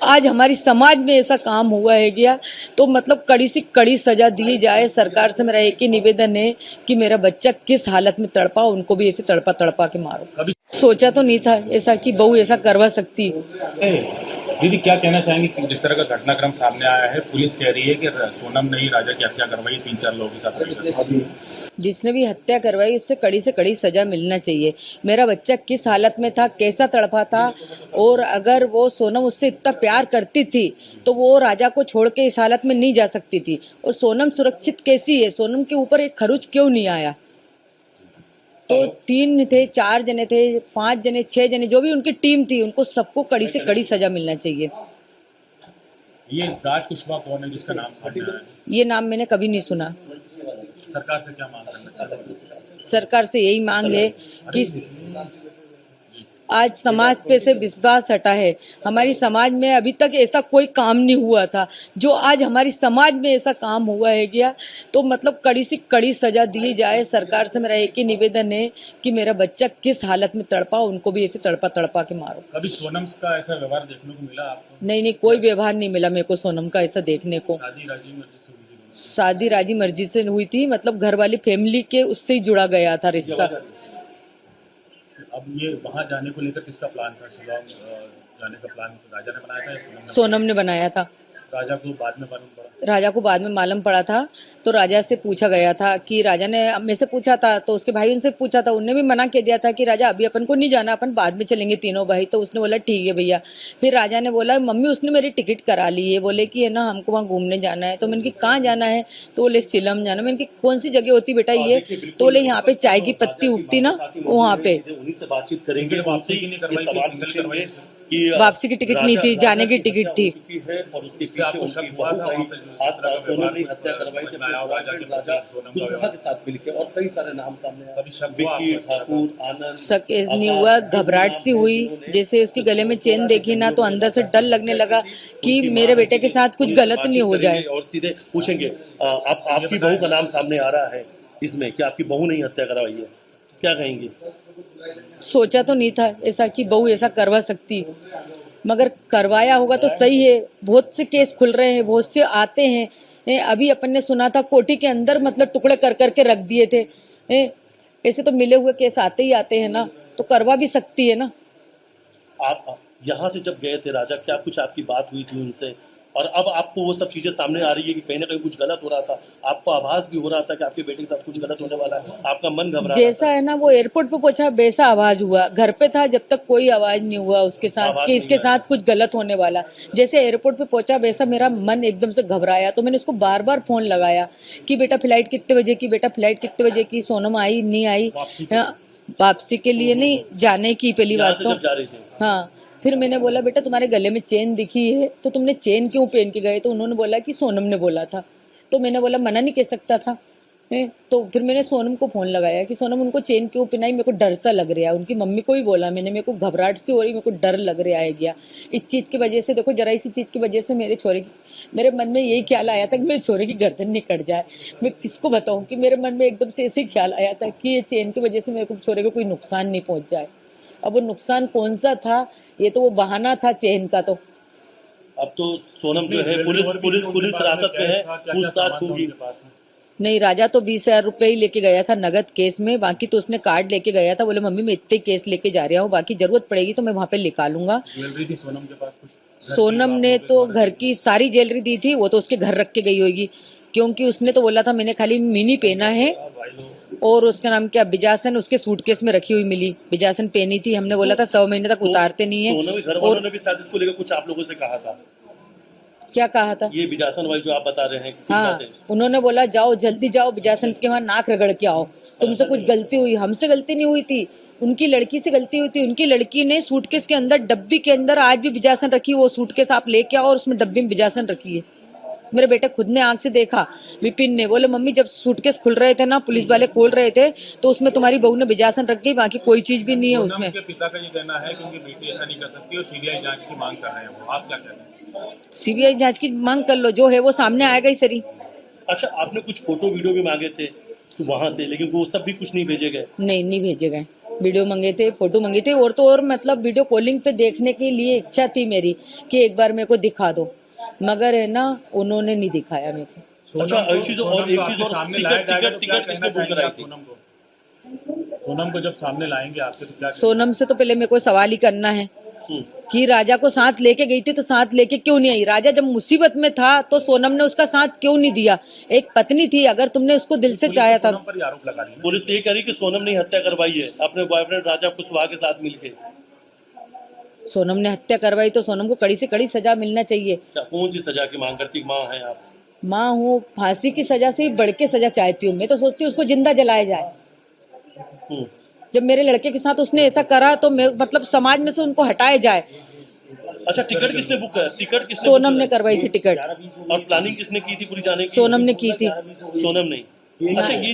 आज हमारी समाज में ऐसा काम हुआ है गया तो मतलब कड़ी से कड़ी सजा दी जाए। सरकार से मेरा एक ही निवेदन है कि मेरा बच्चा किस हालत में तड़पा, उनको भी ऐसे तड़पा तड़पा के मारो। सोचा तो नहीं था ऐसा कि बहू ऐसा करवा सकती। दीदी क्या कहना चाहेंगे कि जिस तरह का घटनाक्रम सामने आया है, पुलिस कह रही है कि सोनम ने ही राजा की हत्या करवाई, 3-4 लोगों के साथ। जिसने भी हत्या करवाई उससे कड़ी से कड़ी सजा मिलना चाहिए। मेरा बच्चा किस हालत में था, कैसा तड़पा था, और अगर वो सोनम उससे इतना प्यार करती थी तो वो राजा को छोड़ के इस हालत में नहीं जा सकती थी। और सोनम सुरक्षित कैसी है, सोनम के ऊपर एक खरोच क्यों नहीं आया? तो 3 थे, 4 जने थे, 5 जने, 6 जने, जो भी उनकी टीम थी, उनको सबको कड़ी से कड़ी सजा मिलना चाहिए। ये राज कुशवाहा कौन है जिसका नाम सामने आया है? ये नाम मैंने कभी नहीं सुना। सरकार से क्या मांग करना है? सरकार से यही मांग है कि आज समाज पे से विश्वास हटा है। हमारी समाज में अभी तक ऐसा कोई काम नहीं हुआ था, जो आज हमारी समाज में ऐसा काम हुआ है गया तो मतलब कड़ी से कड़ी सजा दी जाए। सरकार से मेरा एक ही निवेदन है कि मेरा बच्चा किस हालत में तड़पा, उनको भी ऐसे तड़पा तड़पा के मारो। कभी सोनम का ऐसा व्यवहार देखने को मिला आपको? नहीं, कोई व्यवहार नहीं मिला मेरे को सोनम का ऐसा देखने को। शादी राजी मर्जी से हुई थी, मतलब घर वाली फैमिली के उससे ही जुड़ा गया था रिश्ता। अब ये वहाँ जाने को लेकर किसका प्लान था? शिलांग जाने का प्लान राजा ने बनाया था या सोनम ने बनाया था? राजा को बाद में मालूम पड़ा। राजा को बाद में मालूम पड़ा था, तो राजा से पूछा गया था कि राजा ने मेरे से पूछा था, तो उसके भाई उनसे पूछा था, उनने भी मना कर दिया था कि राजा अभी अपन को नहीं जाना, अपन बाद में चलेंगे तीनों भाई। तो उसने बोला ठीक है भैया। फिर राजा ने बोला मम्मी उसने मेरी टिकट करा ली है, बोले कि है ना हमको वहाँ घूमने जाना है। तो मैंने कि कहाँ जाना है? तो बोले सिलम जाना। मैंने कि कौन सी जगह होती बेटा ये? तो बोले यहाँ पे चाय की पत्ती उगती ना, वहाँ पे। उन्हीं से बातचीत करेंगे, वापसी की टिकट नहीं थी, जाने की टिकट थी। और उसके पीछे उनकी बहू सोनम ने हत्या करवाई थी राजा कुशवाहा के साथ मिलकर, और कई सारे नाम सामने आए, विक्की ठाकुर, आनंद। शक नहीं हुआ, घबराहट सी हुई। जैसे उसके गले में चेन देखी ना, तो अंदर से डर लगने लगा कि मेरे बेटे के साथ कुछ गलत नहीं हो जाए। और सीधे पूछेंगे, आपकी बहू का नाम सामने आ रहा है इसमें, कि आपकी बहू ने ही हत्या करवाई है, क्या कहेंगे? सोचा तो नहीं था ऐसा कि बहू ऐसा करवा सकती, मगर करवाया होगा तो सही है। बहुत से केस खुल रहे हैं, बहुत से आते हैं। अभी अपन ने सुना था कोठी के अंदर मतलब टुकड़े कर करके रख दिए थे। ऐसे तो मिले हुए केस आते ही आते हैं ना, तो करवा भी सकती है ना। आप यहाँ से जब गए थे राजा, क्या कुछ आपकी बात हुई थी उनसे? और अब आपको वो सब चीजें सामने आ रही है कि कहीं ना कहीं कुछ गलत हो रहा था, आपको आभास भी हो रहा था कि आपके बेटे के साथ कुछ गलत होने वाला है, आपका मन घबरा जैसा है ना, वो एयरपोर्ट पे पहुंचा वैसा आवाज हुआ। घर पे था जब तक कोई आवाज नहीं हुआ उसके साथ कि इसके साथ कुछ गलत होने वाला। जैसे एयरपोर्ट पे पहुंचा वैसा मेरा मन एकदम से घबराया। तो मैंने उसको बार बार फोन लगाया कि बेटा फ्लाइट कितने बजे की, बेटा फ्लाइट कितने बजे की। सोनम आई नहीं आई? वापसी के लिए नहीं, जाने की पहली बात तो। हाँ, फिर मैंने बोला बेटा तुम्हारे गले में चेन दिखी है तो तुमने चेन क्यों पहन के गए? तो उन्होंने बोला कि सोनम ने बोला था। तो मैंने बोला मना नहीं कह सकता था। तो फिर मैंने सोनम को फोन लगाया कि सोनम उनको चेन क्यों पहनाई, मेरे को डर सा लग रहा है। उनकी मम्मी को ही बोला मैंने, मेरे को घबराहट सी हो रही, मेरे को डर लग रहा है गया इस चीज़ की वजह से। देखो जरा इसी चीज़ की वजह से मेरे मन में यही ख्याल आया था कि मेरे छोरे की गर्दन नहीं कट जाए। मैं किसको बताऊँ कि मेरे मन में एकदम से ऐसे ख्याल आया था कि ये चेन की वजह से मेरे को छोरे को कोई नुकसान नहीं पहुँच जाए। अब वो नुकसान कौन सा था? ये तो वो बहाना था चेन का। तो अब तो सोनम जो है पुलिस हिरासत में है, पूछताछ होगी। नहीं, राजा तो 20,000 रुपये ही लेके गया था नगद केस में, बाकी तो उसने कार्ड लेके गया था। बोले मम्मी मैं इतने केस लेके जा रहा हूँ, बाकी जरूरत पड़ेगी तो मैं वहाँ पे निकालूंगा। ज्वेलरी थी सोनम के पास कुछ? सोनम ने तो घर की सारी ज्वेलरी दी थी, वो तो उसके घर रख के गई होगी, क्योंकि उसने तो बोला था मैंने खाली मिनी पहना है। और उसका नाम क्या, बिजासन, उसके सूटकेस में रखी हुई मिली, बिजासन पहनी थी। हमने बोला था 100 महीने तक उतारते नहीं है। और ने भी शायद इसको लेकर कुछ आप लोगों से कहा था? क्या कहा था? ये बिजासन वाली जो आप बता रहे हैं। हाँ, उन्होंने बोला जाओ जल्दी जाओ बिजासन के वहाँ नाक रगड़ के आओ, तुमसे कुछ गलती हुई। हमसे गलती नहीं हुई थी, उनकी लड़की से गलती हुई थी। उनकी लड़की ने सूटकेस के अंदर, डब्बी के अंदर आज भी बिजासन रखी, वो सूटकेस आप लेके आओ और उसमें डब्बी में बिजासन रखी है। मेरे बेटे खुद ने आंख से देखा। विपिन ने बोले मम्मी जब सूटकेस खुल रहे थे ना, पुलिस वाले खोल रहे थे, तो उसमें तुम्हारी बहू ने बिजासन रख गई, बाकी कोई चीज भी नहीं है उसमें। पिता का ये कहना है कि उनकी बेटी ऐसा नहीं कर सकती और सीबीआई जांच की मांग कर रहे हैं वो, आप क्या कहते हैं? सीबीआई जांच की मांग कर लो, जो है वो सामने आएगा ही सरी। अच्छा, आपने कुछ फोटो वीडियो भी मांगे थे वहां से, लेकिन वो सब भी कुछ नहीं भेजे गए? नहीं भेजे गए। वीडियो मंगे थे, फोटो मंगी थी, और तो और मतलब वीडियो कॉलिंग पे देखने के लिए इच्छा थी मेरी कि एक बार मेरे को दिखा दो, मगर है ना उन्होंने नहीं दिखाया मेरे को। अच्छा, एक चीज और सामने लाया टिकट जाएगा तो क्या टिकट कहना किसने बुक चाहेंगे कराई आप थी? सोनम को जब सामने लाएंगे आपसे तो क्या सोनम से तो पहले मेरे को सवाल ही करना है हम्म, कि राजा को साथ लेके गई थी तो साथ लेके क्यों नहीं आई? राजा जब मुसीबत में था तो सोनम ने उसका साथ क्यों नहीं दिया? एक पत्नी थी, अगर तुमने उसको दिल से पुलिस चाहा तो था। सोनम पर ही आरोप लगा रही है ना। पुलिस तो ये कह रही कि सोनम ने हत्या करवाई है अपने बॉयफ्रेंड राजा कुशवाहा के साथ मिलके। सोनम ने हत्या करवाई तो सोनम को कड़ी से कड़ी सजा मिलना चाहिए। क्या कौन सी सजा की मांग करती माँ है आप? माँ हूँ, फांसी की सजा से भी बढ़ के सजा चाहती हूँ। मैं तो सोचती हूँ उसको जिंदा जलाया जाए। हम्म, जब मेरे लड़के के साथ उसने ऐसा करा तो मैं मतलब समाज में से उनको हटाया जाए। अच्छा, टिकट किसने बुक कर टिकट किसने सोनम ने बुक कराई? करवाई थी टिकट, और प्लानिंग किसने की थी पूरी जाने की? सोनम ने की थी। सोनम ने। अच्छा, ये जो